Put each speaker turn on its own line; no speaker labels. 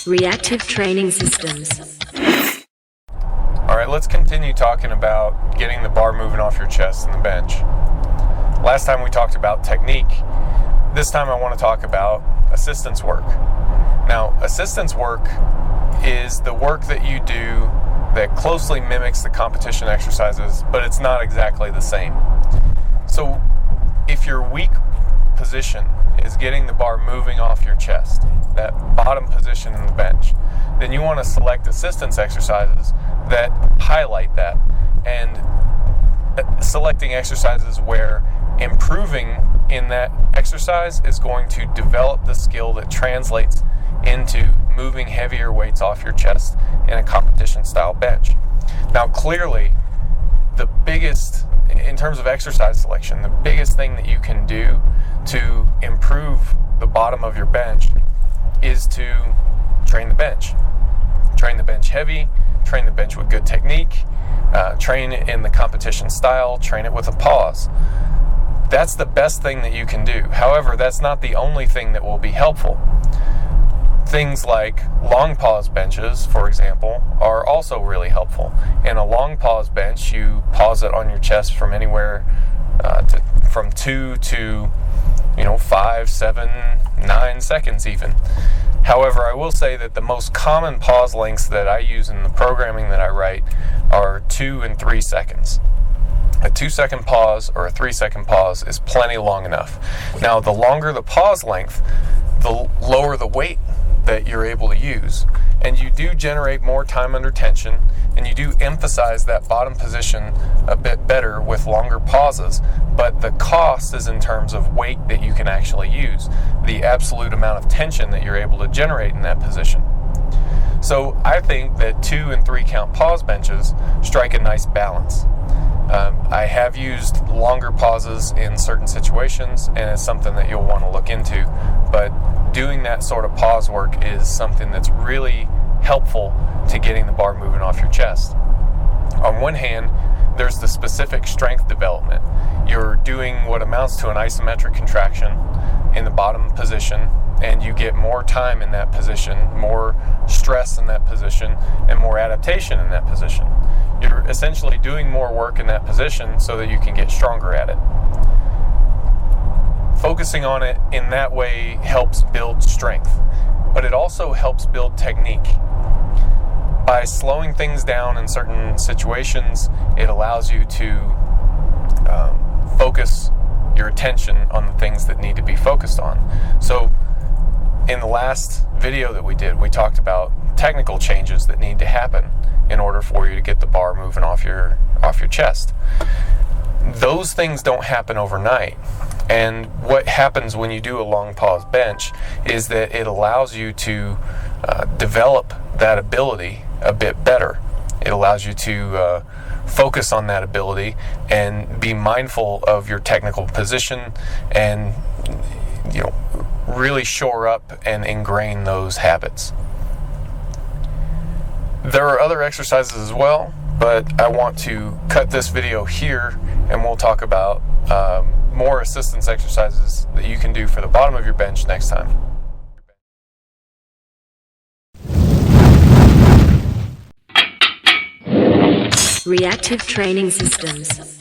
Reactive training systems.
Alright, let's continue talking about getting the bar moving off your chest and the bench. Last time we talked about technique. This time I want to talk about assistance work. Now, assistance work is the work that you do that closely mimics the competition exercises, but it's not exactly the same. So, if your weak position is getting the bar moving off your chest, that bottom position in the bench, then you want to select assistance exercises that highlight that, and selecting exercises where improving in that exercise is going to develop the skill that translates into moving heavier weights off your chest in a competition style bench. Now, clearly, the biggest, in terms of exercise selection, the biggest thing that you can do to improve the bottom of your bench is to train the bench. Train the bench heavy, train the bench with good technique, train it in the competition style, train it with a pause. That's the best thing that you can do. However, that's not the only thing that will be helpful. Things like long pause benches, for example, are also really helpful. In a long pause bench, you pause it on your chest from anywhere from 2 to 5, 7, 9 seconds even. However, I will say that the most common pause lengths that I use in the programming that I write are 2 and 3 seconds. A 2-second pause or a 3-second pause is plenty long enough. Now, the longer the pause length, the lower the weight that you're able to use. And you do generate more time under tension, and you do emphasize that bottom position a bit better with longer pauses, but the cost is in terms of weight that you can actually use, the absolute amount of tension that you're able to generate in that position. So I think that 2 and 3 count pause benches strike a nice balance. I have used longer pauses in certain situations, and it's something that you'll want to look into, but doing that sort of pause work is something that's really helpful to getting the bar moving off your chest. On one hand, there's the specific strength development. You're doing what amounts to an isometric contraction in the bottom position, and you get more time in that position, more stress in that position, and more adaptation in that position. You're essentially doing more work in that position so that you can get stronger at it. Focusing on it in that way helps build strength, but it also helps build technique. By slowing things down in certain situations, it allows you to focus your attention on the things that need to be focused on. So, in the last video that we did, we talked about technical changes that need to happen in order for you to get the bar moving off your chest. Those things don't happen overnight. And what happens when you do a long pause bench is that it allows you to develop that ability a bit better. It allows you to focus on that ability and be mindful of your technical position and really shore up and ingrain those habits. There are other exercises as well, but I want to cut this video here, and we'll talk about more assistance exercises that you can do for the bottom of your bench next time.
Reactive training systems.